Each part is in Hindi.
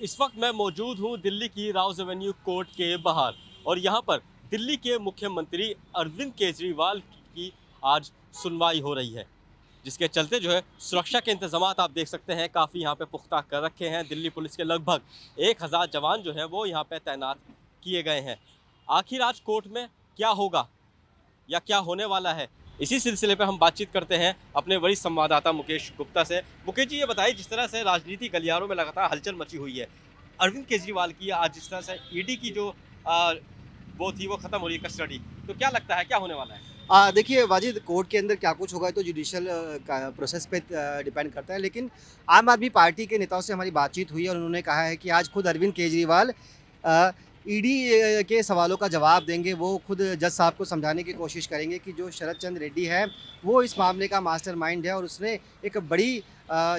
इस वक्त मैं मौजूद हूँ दिल्ली की राउज एवेन्यू कोर्ट के बाहर और यहाँ पर दिल्ली के मुख्यमंत्री अरविंद केजरीवाल की आज सुनवाई हो रही है, जिसके चलते जो है सुरक्षा के इंतजाम आप देख सकते हैं काफ़ी यहाँ पे पुख्ता कर रखे हैं। दिल्ली पुलिस के लगभग 1000 जवान जो हैं वो यहाँ पे तैनात किए गए हैं। आखिर आज कोर्ट में क्या होगा या क्या होने वाला है, इसी सिलसिले पे हम बातचीत करते हैं अपने वरिष्ठ संवाददाता मुकेश गुप्ता से। मुकेश जी, ये बताइए, जिस तरह से राजनीति गलियारों में लगातार हलचल मची हुई है, अरविंद केजरीवाल की आज जिस तरह से ईडी की जो वो थी वो खत्म हो रही है कस्टडी, तो क्या लगता है क्या होने वाला है? देखिए वाजिद, कोर्ट के अंदर क्या कुछ होगा तो जुडिशियल का प्रोसेस पे डिपेंड करता है। लेकिन आम आदमी पार्टी के नेताओं से हमारी बातचीत हुई और उन्होंने कहा है कि आज खुद अरविंद केजरीवाल ईडी के सवालों का जवाब देंगे। वो खुद जज साहब को समझाने की कोशिश करेंगे कि जो शरद चंद्र रेड्डी है वो इस मामले का मास्टरमाइंड है और उसने एक बड़ी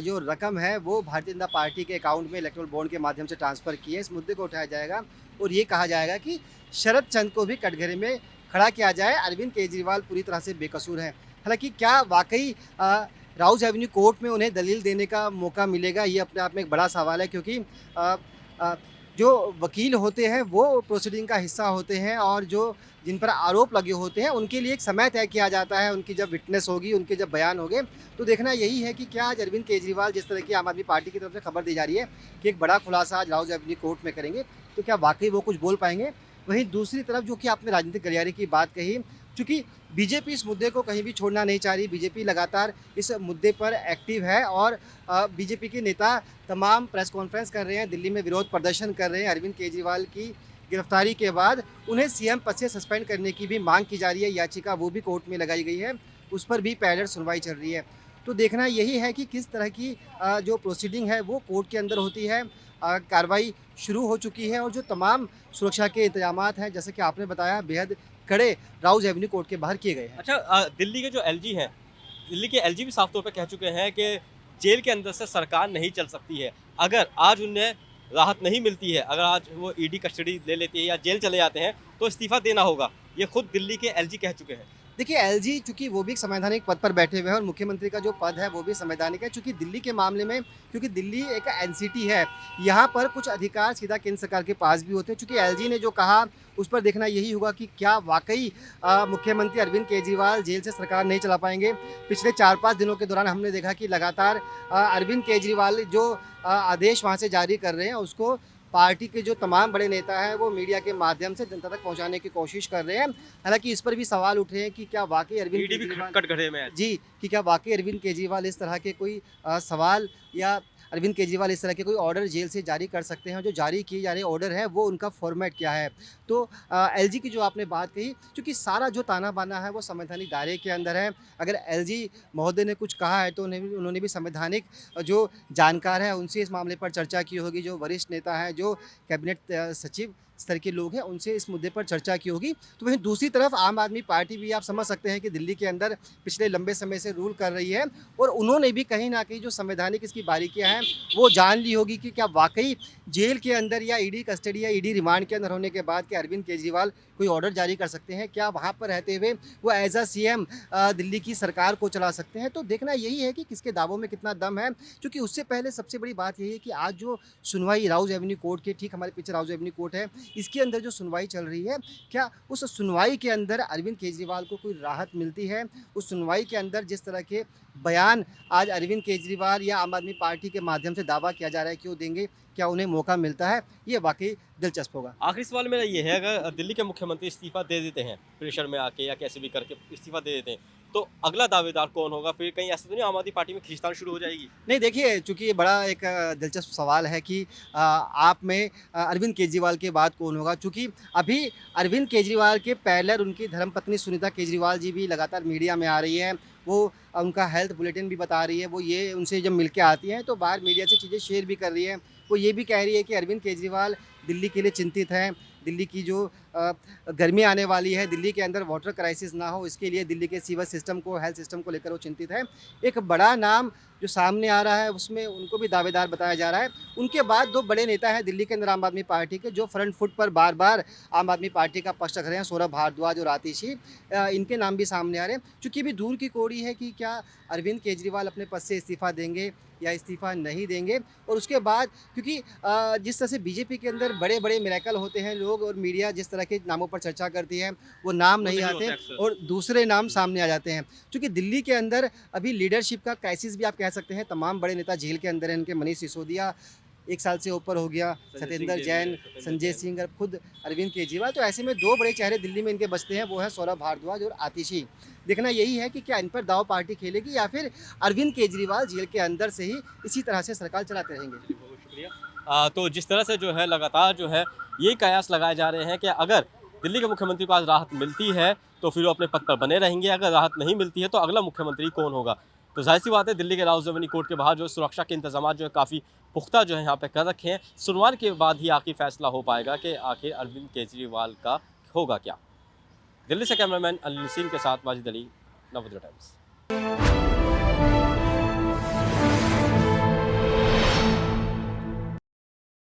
जो रकम है वो भारतीय जनता पार्टी के अकाउंट में इलेक्ट्रल बॉन्ड के माध्यम से ट्रांसफ़र की है। इस मुद्दे को उठाया जाएगा और ये कहा जाएगा कि शरद चंद्र को भी कटघरे में खड़ा किया जाए। अरविंद केजरीवाल पूरी तरह से बेकसूर हैं। हालाँकि क्या वाक़ई राउज़ एवेन्यू कोर्ट में उन्हें दलील देने का मौका मिलेगा, ये अपने आप में एक बड़ा सवाल है, क्योंकि अ अ, जो वकील होते हैं वो प्रोसीडिंग का हिस्सा होते हैं और जो जिन पर आरोप लगे होते हैं उनके लिए एक समय तय किया जाता है। उनकी जब विटनेस होगी, उनके जब बयान होंगे, तो देखना यही है कि क्या आज अरविंद केजरीवाल, जिस तरह की आम आदमी पार्टी की तरफ से खबर दी जा रही है कि एक बड़ा खुलासा आज राउज़ एवेन्यू कोर्ट में करेंगे, तो क्या वाक़ई वो कुछ बोल पाएँगे? वहीं दूसरी तरफ जो कि आपने राजनीतिक गलियारे की बात कही, चूँकि बीजेपी इस मुद्दे को कहीं भी छोड़ना नहीं चाह रही। बीजेपी लगातार इस मुद्दे पर एक्टिव है और बीजेपी के नेता तमाम प्रेस कॉन्फ्रेंस कर रहे हैं, दिल्ली में विरोध प्रदर्शन कर रहे हैं। अरविंद केजरीवाल की गिरफ्तारी के बाद उन्हें सीएम पद से सस्पेंड करने की भी मांग की जा रही है। याचिका वो भी कोर्ट में लगाई गई है, उस पर भी पैरेलल सुनवाई चल रही है। तो देखना यही है कि किस तरह की जो प्रोसीडिंग है वो कोर्ट के अंदर होती है। कार्रवाई शुरू हो चुकी है और जो तमाम सुरक्षा के इंतजामात हैं, जैसे कि आपने बताया, बेहद कड़े राउज़ एवेन्यू कोर्ट के बाहर किए गए हैं। अच्छा, दिल्ली के जो एलजी हैं, दिल्ली के एलजी भी साफ तौर पे कह चुके हैं कि जेल के अंदर से सरकार नहीं चल सकती है। अगर आज उन्हें राहत नहीं मिलती है, अगर आज वो ईडी कस्टडी ले लेती है या जेल चले जाते हैं, तो इस्तीफ़ा देना होगा। ये खुद दिल्ली के एलजी कह चुके हैं। देखिए, एलजी चूँकि वो भी एक संवैधानिक पद पर बैठे हुए हैं और मुख्यमंत्री का जो पद है वो भी संवैधानिक है। चूँकि दिल्ली के मामले में, क्योंकि दिल्ली एक एनसीटी है, यहाँ पर कुछ अधिकार सीधा केंद्र सरकार के पास भी होते हैं। चूँकि एलजी ने जो कहा उस पर देखना यही होगा कि क्या वाक़ई मुख्यमंत्री अरविंद केजरीवाल जेल से सरकार नहीं चला पाएँगे। पिछले 4-5 दिनों के दौरान हमने देखा कि लगातार अरविंद केजरीवाल जो आदेश वहाँ से जारी कर रहे हैं उसको पार्टी के जो तमाम बड़े नेता हैं वो मीडिया के माध्यम से जनता तक पहुंचाने की कोशिश कर रहे हैं। हालाँकि इस पर भी सवाल उठ रहे हैं कि क्या वाक़ई अरविंद ईडी भी केजरीवाल कटघरे में है। जी, कि क्या वाक़ई अरविंद केजरीवाल इस तरह के कोई सवाल या अरविंद केजरीवाल इस तरह के कोई ऑर्डर जेल से जारी कर सकते हैं? जो जारी किए जा रहे ऑर्डर हैं वो उनका फ़ॉर्मेट क्या है? तो एलजी की जो आपने बात कही, चूँकि सारा जो ताना-बाना है वो संवैधानिक दायरे के अंदर है। अगर एलजी महोदय ने कुछ कहा है तो उन्होंने भी संवैधानिक जो जानकार है उनसे इस मामले पर चर्चा की होगी। जो वरिष्ठ नेता हैं, जो कैबिनेट सचिव स्तर के लोग हैं, उनसे इस मुद्दे पर चर्चा की होगी। तो वहीं दूसरी तरफ आम आदमी पार्टी भी, आप समझ सकते हैं कि दिल्ली के अंदर पिछले लंबे समय से रूल कर रही है और उन्होंने भी कहीं न कहीं जो संवैधानिक इसकी बारीकियाँ हैं वो जान ली होगी कि क्या वाक़ई जेल के अंदर या ईडी कस्टडी या ईडी रिमांड के अंदर होने के बाद क्या अरविंद केजरीवाल कोई ऑर्डर जारी कर सकते हैं? क्या वहाँ पर रहते हुए वो एज़ सीएम दिल्ली की सरकार को चला सकते हैं? तो देखना यही है कि किसके दावों में कितना दम है। क्योंकि उससे पहले सबसे बड़ी बात यही है कि आज जो सुनवाई राउज़ एवेन्यू कोर्ट के ठीक हमारे पीछे राउज़ एवेन्यू कोर्ट है, इसके अंदर जो सुनवाई चल रही है, क्या उस सुनवाई के अंदर अरविंद केजरीवाल को कोई राहत मिलती है? उस सुनवाई के अंदर जिस तरह के बयान आज अरविंद केजरीवाल या आम आदमी पार्टी के माध्यम से दावा किया जा रहा है कि वो देंगे, क्या उन्हें मौका मिलता है? ये वाक़ई दिलचस्प होगा। आखिरी सवाल मेरा ये है, अगर दिल्ली के मुख्यमंत्री इस्तीफ़ा दे देते हैं, प्रेशर में आके या कैसे भी करके इस्तीफ़ा दे देते हैं, तो अगला दावेदार कौन होगा? फिर कहीं ऐसा तो नहीं आम आदमी पार्टी में खींचतान शुरू हो जाएगी? नहीं, देखिए, चूँकि ये बड़ा एक दिलचस्प सवाल है कि आप में अरविंद केजरीवाल के बाद कौन होगा? चूँकि अभी अरविंद केजरीवाल के पैरेलल उनकी धर्मपत्नी सुनीता केजरीवाल जी भी लगातार मीडिया में आ रही हैं। वो उनका हेल्थ बुलेटिन भी बता रही है। वो ये उनसे जब मिल के आती हैं तो बाहर मीडिया से चीज़ें शेयर भी कर रही हैं। वो ये भी कह रही है कि अरविंद केजरीवाल दिल्ली के लिए चिंतित हैं। दिल्ली की जो गर्मी आने वाली है, दिल्ली के अंदर वाटर क्राइसिस ना हो, इसके लिए दिल्ली के सीवर सिस्टम को, हेल्थ सिस्टम को लेकर वो चिंतित है। एक बड़ा नाम जो सामने आ रहा है उसमें उनको भी दावेदार बताया जा रहा है। उनके बाद 2 बड़े नेता हैं दिल्ली के अंदर आम आदमी पार्टी के, जो फ्रंट फुट पर बार-बार आम आदमी पार्टी का पक्ष रख रहे हैं, सौरभ भारद्वाज और आतिशी। इनके नाम भी सामने आ रहे हैं। चूँकि अभी दूर की कौड़ी है कि क्या अरविंद केजरीवाल अपने पद से इस्तीफ़ा देंगे या इस्तीफ़ा नहीं देंगे। और उसके बाद क्योंकि जिस तरह से बीजेपी के अंदर बड़े बड़े मिरेकल होते हैं, लोग और मीडिया जिस तरह के नामों पर चर्चा करती है वो नाम नहीं आते और दूसरे नाम सामने आ जाते हैं। क्योंकि दिल्ली के अंदर अभी लीडरशिप का क्राइसिस भी आप कह सकते हैं, तमाम बड़े नेता जेल के अंदर हैं। इनके मनीष सिसोदिया 1 साल से ऊपर हो गया, सत्येंद्र जैन, संजय सिंह और खुद अरविंद केजरीवाल। तो ऐसे में 2 बड़े चेहरे दिल्ली में इनके बचते हैं, वो है सौरभ भारद्वाज और आतिशी। देखना यही है कि क्या इन पर दांव पार्टी खेलेगी या फिर अरविंद केजरीवाल जेल के अंदर से ही इसी तरह से सरकार चलाते रहेंगे। बहुत शुक्रिया। तो जिस तरह से जो है लगातार जो है ये कयास लगाए जा रहे हैं कि अगर दिल्ली के मुख्यमंत्री को आज राहत मिलती है तो फिर वो अपने पद पर बने रहेंगे, अगर राहत नहीं मिलती है तो अगला मुख्यमंत्री कौन होगा। तो जाहिर सी बात है दिल्ली के राउज़ रेवेन्यू कोर्ट के बाहर जो सुरक्षा के इंतजाम जो है काफ़ी पुख्ता जो है यहाँ पे कर रखे हैं। सुनवाई के बाद ही आखिर फैसला हो पाएगा कि आखिर अरविंद केजरीवाल का होगा क्या। दिल्ली से कैमरामैन अनिल सिंह के साथ वाजिद अली, नवोदय टाइम्स।